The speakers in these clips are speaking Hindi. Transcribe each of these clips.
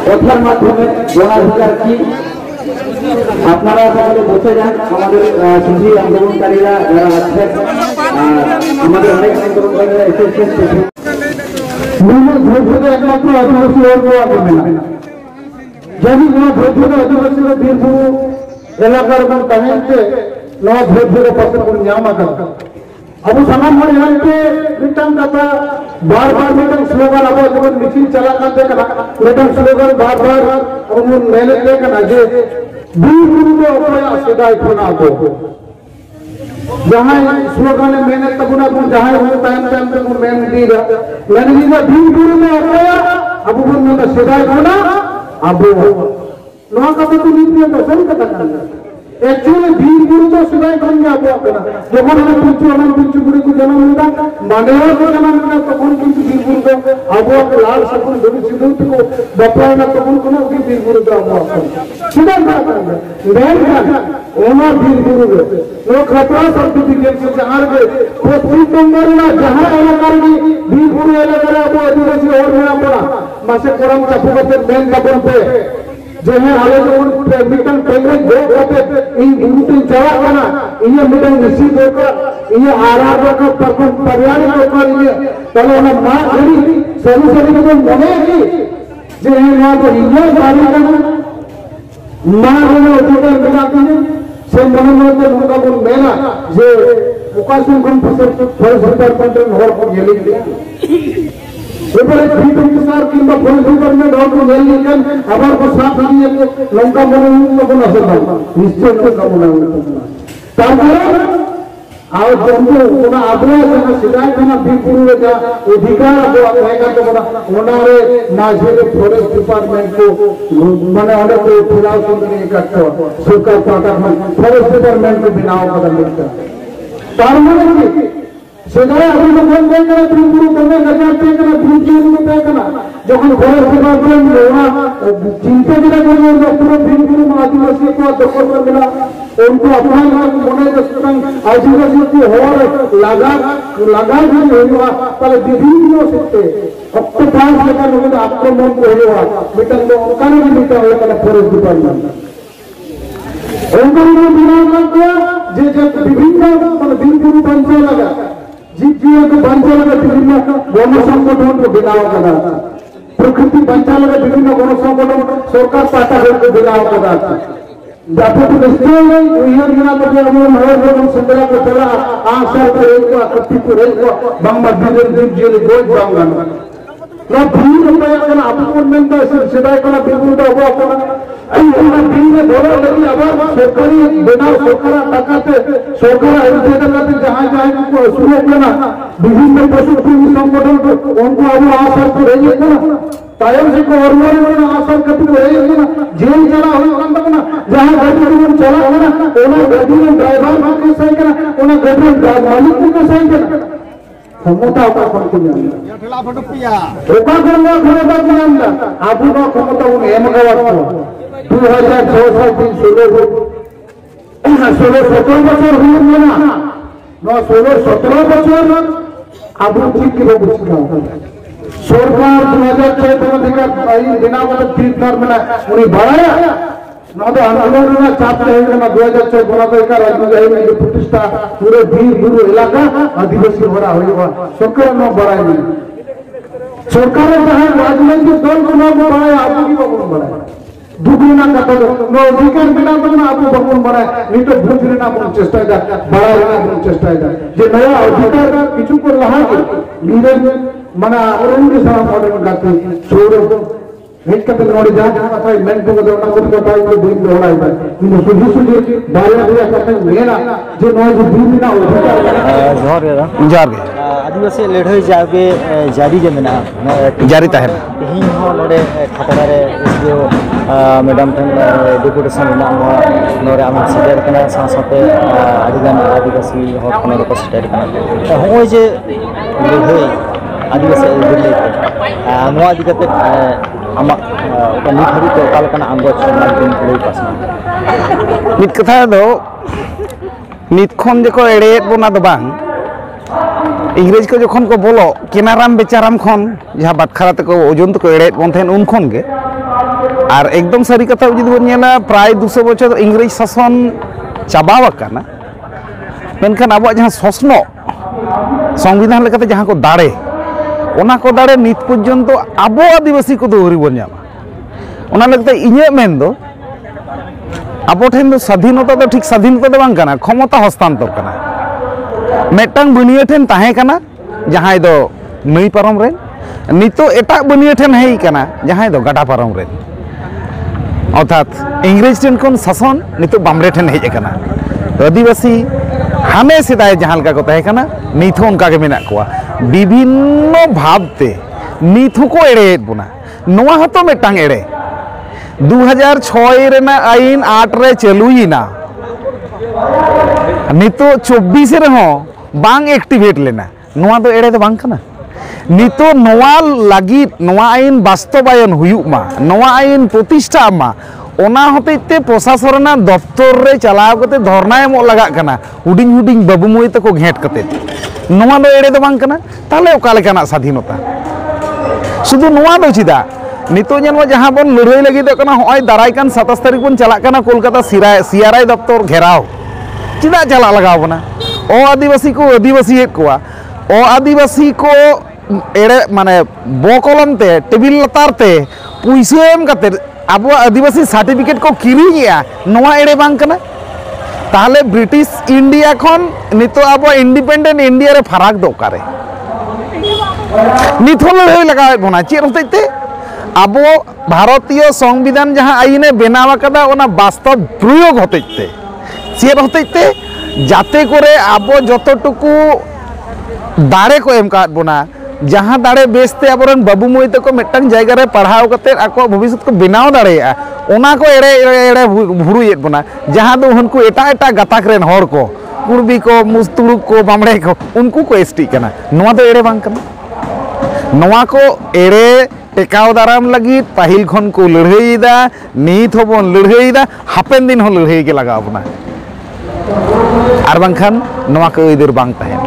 কথার মাধ্যমে জনাধিকার কি আপনারা সকলে বসে যান। আমাদের সুধী আন্দোলনকারীরা যারা আছেন, আমাদের অনেক আন্দোলনকারীরা এসেছেন। একমাত্র আদিবাসী করবে না, যদি আদিবাসী বীরভূম এলাকার তাহেনকে নয় ভোট পাশে করে ᱧᱟᱢ ᱟᱠᱟᱫᱟ। अब सामान हर यहाँ पे मिटन कथा बार-बार मिटन स्लोगन अब जब मिছিল चला करते कना मिटन स्लोगन बार-बार अब वो मैंने देखा ना जे बीरभूम को अपना सदाई खोना को जहाँ स्लोगन मैंने तबुना को जहाँ वो टाइम पे वो मैंने दिया बीरभूम में अपना अब वो मैंने सदाई खोना अब नवा का तो नीति है दर्शन करना एक्चुअली बीरभूम तो सदाई खोना अब अपना जब हम पिंचुगुड़ी को जन्म मिला मानेवर को जन्म मिला तो कौन किंतु बीरभूम को अब लाल सकुन जोड़ी सिद्धूत को बपलाना तो कौन कौन भी बीरभूम का अब सीधा बात है बैंक ओना बीरभूम वो खतरा सर्टिफिकेट से जहां के पोस्टिंग नंबर ना जहां इलाका में बीरभूम इलाका अब आदिवासी और में पड़ा मासे करम चापू के बैंक का पे जो है आले जो मिटन पहले जो होते इन गुरुतिन चला करना ये मिटन निश्चित होकर ये आराध का परम पर्याय होकर ये चलो ना मां घड़ी सभी को मने की जो है ना तो ये जारी करना मां ने उठकर मिलाती है से मन में तो उनका वो मेला जो उकासन कम फर्स्ट डिपार्टमेंट और को ये लिख ऊपर एक भी सर किंबा पुलिस डिपार्टमेंट और को ले लेकिन अबर को साथ दिए को लंका मन को न सकता निश्चय को कमुना तारपरे आओ जंतु कोना आदमी से सिधाई खाना बीरभूम में जा अधिकार को कहेगा तो बड़ा ओनारे नाझे फॉरेस्ट डिपार्टमेंट को माने अनेक को फिलहाल सुनने का सरकार पाटा फॉरेस्ट डिपार्टमेंट को बिनाव कर लेता तारमने সেটাই আপনি যখন দেখেন বিপুল কমে গেছে দেখেন বিপুল কমে দেখেন যখন ঘরের সেবা করেন ওরা চিন্তা করে বললেন পুরো বিপুল আদিবাসী को দখল कर मिला उनको अपना মনে করতেন আদিবাসী को হওয়ার লাগা যদি হইবা তাহলে বিভিন্ন ক্ষেত্রে অক্টোপাস লেখার মধ্যে আক্রমণ হইবা মিটান ওখানে মিটান হলো ফরেস্ট ডিপার্টমেন্ট ওখানে বিনা করতে যে বিভিন্ন মানে বিপুল পঞ্চায়েত লাগা जीव को बंचाने का विभिन्न वन संगठन को बिनाव करा प्रकृति बंचाने का विभिन्न वन संगठन सरकार पाटा को बिनाव करा व्यापक निश्चय उहर गिना तो हम हर संग्रह को चला आशा को एक को कत्ती को एक को बंगा बिजन जीव गोज बंगा ना भीड़ रुपया का अपॉइंटमेंट का सिदाई का बिल्कुल तो हुआ अपना आई हम भीड़ में बोला लेकिन अब सरकारी बिना सरकार टकाते सरकार ऐसे टकाते जहां को शुरू करना विभिन्न पशु प्रेमी संगठन को उनको अब आशा को रही है ना टाइम से को और आशा कभी को रही है ना जेल चला हो ना जहां गाड़ी में चला है ना ओना गाड़ी में ड्राइवर को सही करना ओना गाड़ी में मालिक को सही करना क्षमता का करते हैं ठेला फटुपिया ओका करना क्षमता की अंदर आपू का क्षमता उन एम का वाला 2016 17 বছর হলো না না 16-17 বছর আবু ঠিক কি বুঝছিলাম সরকার 2014 থেকে বিনা मतलब 3 টার্ম में উনি বাড়ায়া না তো আন্দোলন में চাপ रहेगा ना 2014 का राजनीति में जो प्रतिष्ठा पूरे बीरभूम इलाका आदिवासी हो रहा होगा सरकार न बढ़ाई नहीं सरकार चाहे राजनीतिक दल को न बढ़ाए आपको की बबुन बढ़ाए दुगुना कथा नो अधिकार बिना बना आपको बबुन बढ़ाए नहीं तो भूजरे ना बन चेष्टा जा बढ़ाए ना बन चेष्टा जा जे नया अधिकार किछु को रहा है लीडर मना औरंगजेब साहब मॉडल गाते छोड़ो एक कते नोड़ी जा कथा मेन को ना को कथा को दिन दोड़ा है इन सुजी बारे में कथा मेरा जे नो जो दिन ना हो जार आदिवासी लड़ाई जाके जारी जमना जारी तहन हिं हो नोडे खतरा रे जो मैडम ठन डेपुटेशन ना नोरे आम सेटर कना साथे आदिगान आदिवासी हो कना को सेटर कना हो जे लड़ाई आदिवासी लड़ाई नोआ दिगते आमा नित हरी तो काल कना आंगो चना दिन लई पास नित कथा दो नितखन जो एड़ेत बना दो बांग इंग्रेज को जखन को बोलो केनाराम बेचाराम खन जहाँ बातखारा तक ओजन तक एड़ेत बन थे उन गे और एकदम सारी कथा जुदी बन प्राय 200 बछर इंग्रेज शासन चाबावाकाना मेनखान अब जहाँ शोषणो संविधान लेकाते जहाँ को दाड़े ओना को दाड़े नित पर्यन्त अब आदिवासी को दो बन जामा ओना लगते इᱧᱟᱹᱜ मेन दो अब ठेन दो स्वाधीनता तो ठीक स्वाधीनता दो बांग काना क्षमता हस्तांतर काना मेटांग बनिया ठेन ताहे काना जहां दो नई पारम रे नितो एटा बनिया ठेन हेई काना जहां दो गाडा पारम रे अर्थात इंग्रेज ठेन कोन शासन नितो बामरे ठेन हेई काना आदिवासी हाने सेदाय जहां लका को ताहे काना नित हो उनका के मेना कोआ विभिन्न भावते नित को एड़ेत बुना नोआ हतो मेटांग एड़े 2006 रेना आईन 8 रे चालुईना नितो 24 रे हो बांग एक्टिवेट लेना नोआ दो एड़े दो बांग कना नितो नोआ लागी नोआ आईन बास्तबायन हुयुग मा नोआ आईन प्रतिष्ठा मा ओना होतेते प्रशासन दफ्तर रे चलाव कते धरना एमो लगा कना हुडिंग हुडिंग बाबू मोई तको घेट कते नोआ दो एड़े दो बांग कना ताले ओका लेकाना स्वाधीनता शुधु नोआ दो चिदा नितो जहाँ बन लड़ाई लगी हॉय दारायकान 27 तारीख बन चला कोलकाता सीआरआई दफ्तर घेराव चिदा चला लगा बना आदिवासी को आदिवासी को आदिवासी को एड़े माने बकलम ते टेबिल लतार ते पैसा एम कते अब आदिवासी सर्टिफिकेट को किरिया नोआ एड़े बांग कना ताहले ब्रिटिश इंडिया खन नितो अब इंडिपेंडेंट इंडिया रे फराक दो कारे नित हो लड़ाई लगा बना चेर होते अब भारतीय संविधान जहाँ आईने बनावा कदा ओना वास्तव प्रयोग होते चेर होते जाते करे अब जतटुकू दाड़े को एम काद बोना जहाँ दाड़े बेसते आबोरन बाबू मोई तको मिट्टांग जायगा रे पढ़ाव कते आको भविष्य को बनाव दाड़ेया ओना को एड़े एड़े भुरुयेत बोना जहाँ दो उनको एटा एटा गताक रेन हर को कुर्बी को मुस्तुड़ुक को बामड़े को उनको को एसटी कना नोआ दो एड़े बांग कना नोआ को एड़े टेकाव दाराम लगी पाहिल खन को लड़ाईदा नित होबन लड़ाईदा हापेन दिन हो लड़ाई के लगा बना आर बांखान नोआ को इधर बांग तहेन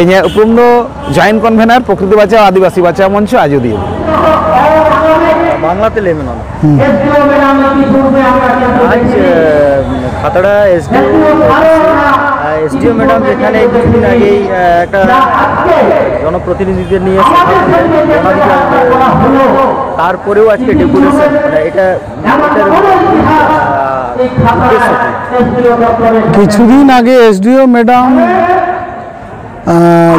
इᱧᱟᱹᱜ उपरुम दो जॉइंट कन्वेनर प्रकृति बचाओ आदिवासी बचाओ मंच आजोदिया बांग्लाते ले मेना आज खातड़ा एसडीओ मैडम যেখানে কিছুদিন আগে একটা জনপ্রতিনিধিদের নিয়ে তারপরেও আজকে ডেপুটেশন মানে এটা কিছুদিন আগে এসডিও ম্যাডাম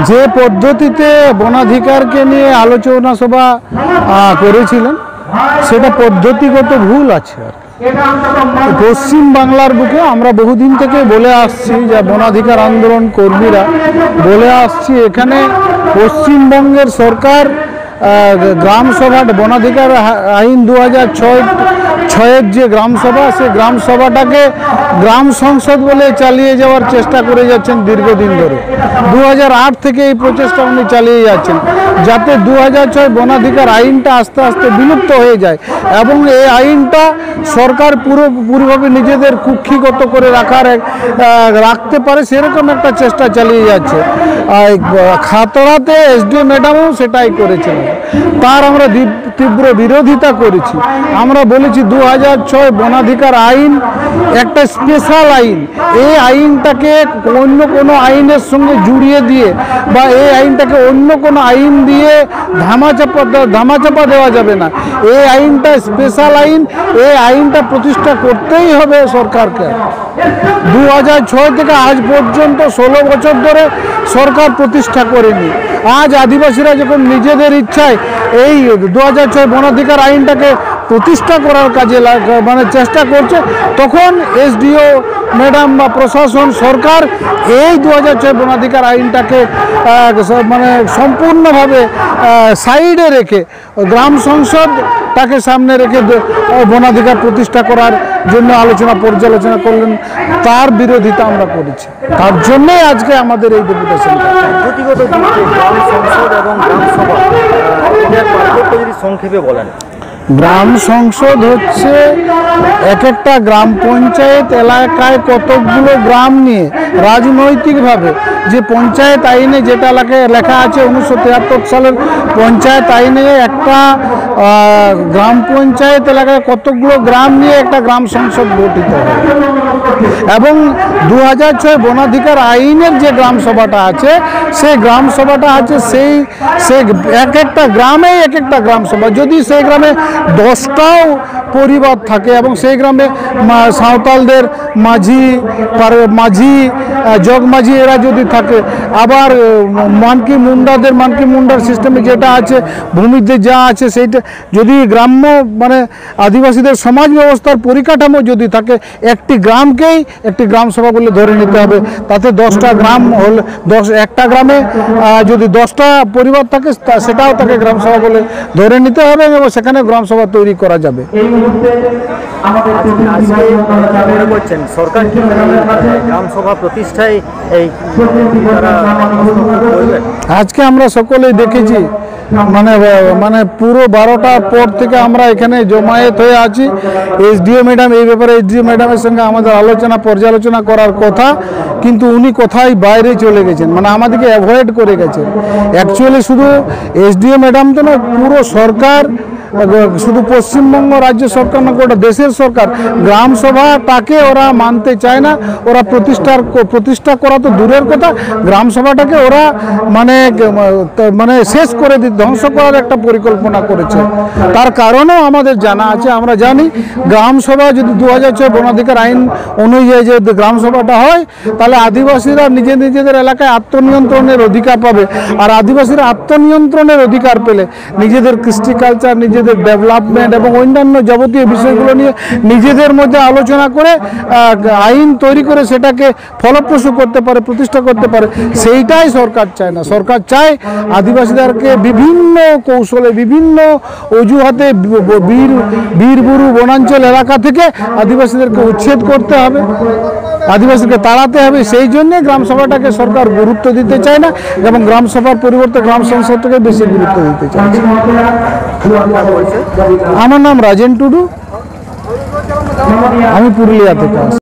যে পদ্ধতিতে বনাধিকারকে নিয়ে আলোচনা সভা করেছিলেন সেটা পদ্ধতিগত ভুল আছে আর পশ্চিম বাংলার বুকে আমরা বহুদিন থেকে বলে আসছি যে বনাধিকার আন্দোলন কর্মীরা বলে আসছি এখানে পশ্চিমবঙ্গের সরকার গ্রাম সভা বনাধিকার আইন 2006 যে গ্রাম সভা সে গ্রাম সভাটাকে গ্রাম সংসদ বলে চালিয়ে যাওয়ার চেষ্টা করে যাচ্ছেন দীর্ঘদিন ধরে 2008 থেকে এই প্রচেষ্টা উনি চালিয়ে যাচ্ছেন যাতে 2006 বনাধিকার আইনটা আস্তে আস্তে বিলুপ্ত হয়ে যায় এবং এই আইনটা সরকার পুরোপুরিভাবে নিজেদের কুক্ষিগত করে রাখতে পারে সেরকম একটা চেষ্টা চালিয়ে যাচ্ছে খাতড়াতে এসডিও ম্যাডামও সেটাই করেছেন তার আমরা তীব্র বিরোধিতা করেছি আমরা বলেছি 2006 বনাধিকার আইন একটা স্পেশাল আইন এই আইনটাকে অন্য কোনো আইনের সঙ্গে জুড়িয়ে দিয়ে বা এই আইনটাকে অন্য কোনো আইন দিয়ে ধামাচাপা দেওয়া যাবে না এই আইনটা স্পেশাল আইন এই আইনটা প্রতিষ্ঠা করতেই হবে সরকারকে 2006 থেকে আজ পর্যন্ত 16 বছর ধরে সরকার প্রতিষ্ঠা করেনি আজ আদিবাসীরা যখন নিজেদের ইচ্ছায় এই 2006 বনাধিকার আইনটাকে প্রতিষ্ঠা করার কাজে মানে চেষ্টা করছে তখন এসডিও ম্যাডাম বা প্রশাসন সরকার এই 2006 বনাধিকার আইনটাকে মানে সম্পূর্ণভাবে সাইডে রেখে গ্রাম সংসদটাকে সামনে রেখে বনাধিকার প্রতিষ্ঠা করার জন্য পর্যালোচনা করলেন তার বিরোধিতা আমরা করেছি তার জন্যই আজকে আমাদের এই ডেপুটেশন পদ্ধতিগত গ্রাম সংসদ এবং গ্রাম সভা এটার পার্থক্য যদি সংক্ষেপে বলেন গ্রাম সংসদ হচ্ছে এক একটা গ্রাম পঞ্চায়েত এলাকায় কতকগুলো গ্রাম নিয়ে রাজনৈতিকভাবে যে পঞ্চায়েত আইনে যেটা লেখা আছে 1973 সালের পঞ্চায়েত আইনে একটা গ্রাম পঞ্চায়েত এলাকায় কতকগুলো গ্রাম নিয়ে একটা গ্রাম সংসদ গঠিত হয় এবং 2006 বনাধিকার আইনের যে গ্রাম সভাটা আছে সেই গ্রাম সভাটা আছে সেই এক একটা গ্রামে এক একটা গ্রাম সভা। যদি সেই গ্রামে 10টাও পরিবার থাকে এবং সেই গ্রামে সাঁওতালদের মাঝি জগমাঝি এরা যদি থাকে, আবার মানকি মুন্ডার সিস্টেমে যেটা আছে ভূমিতে যা আছে সেইটা যদি গ্রাম্য মানে আদিবাসীদের সমাজ ব্যবস্থার পরিকাঠামো যদি থাকে, একটি গ্রামকেই একটি গ্রাম সভা বলে ধরে নিতে হবে। তাতে 10টা গ্রাম হলে একটা গ্রামে যদি 10টা পরিবার থাকে সেটাও তাকে গ্রাম সভা বলে ধরে নিতে হবে এবং সেখানে গ্রাম সভা তৈরি করা যাবে। সরকার কি গ্রাম সভা প্রতিষ্ঠায় এই আজকে আমরা সকলেই দেখেছি মানে পুরো 12টার পর থেকে আমরা এখানে জমায়েত হয়ে আছি। এসডিও ম্যাডাম এই ব্যাপারে এসডিও ম্যাডামের সঙ্গে আমাদের পর্যালোচনা করার কথা, কিন্তু উনি কোথায় বাইরে চলে গেছেন, মানে আমাদেরকে অ্যাভয়েড করে গেছেন। অ্যাকচুয়ালি শুধু এসডিও ম্যাডাম তো না, পুরো সরকার, শুধু পশ্চিমবঙ্গ রাজ্য সরকার না, গোটা দেশের সরকার গ্রাম সভাটাকে ওরা মানতে চায় না। ওরা প্রতিষ্ঠা করা তো দূরের কথা, গ্রাম সভাটাকে ওরা মানে শেষ করে ধ্বংস করার একটা পরিকল্পনা করেছে। তার কারণেও আমাদের জানা আছে, আমরা জানি গ্রাম সভা যদি 2006 বনাধিকার আইন অনুযায়ী যে গ্রাম সভাটা হয়, তাহলে আদিবাসীরা নিজেদের এলাকায় আত্মনিয়ন্ত্রণের অধিকার পাবে। আর আদিবাসীরা আত্মনিয়ন্ত্রণের অধিকার পেলে নিজেদের কৃষ্টি কালচার, নিজেদের ডেভেলপমেন্ট এবং অন্যান্য যাবতীয় বিষয়গুলো নিয়ে নিজেদের মধ্যে আলোচনা করে আইন তৈরি করে সেটাকে ফলপ্রসূ করতে পারে, প্রতিষ্ঠা করতে পারে। সেইটাই সরকার চায় না। সরকার চায় আদিবাসীদেরকে বিভিন্ন কৌশলে, বিভিন্ন অজুহাতে বীরবুরু বনাঞ্চল এলাকা থেকে আদিবাসীদেরকে উচ্ছেদ করতে হবে, আদিবাসীকে তাড়াতে হবে। সেই জন্যে গ্রাম সভাটাকে সরকার গুরুত্ব দিতে চায় না এবং গ্রাম সভার পরিবর্তে গ্রাম সংসদটাকে বেশি গুরুত্ব দিতে চাইছে। আমার নাম রাজেন টুডু, আমি পুরুলিয়া থেকে আসছি।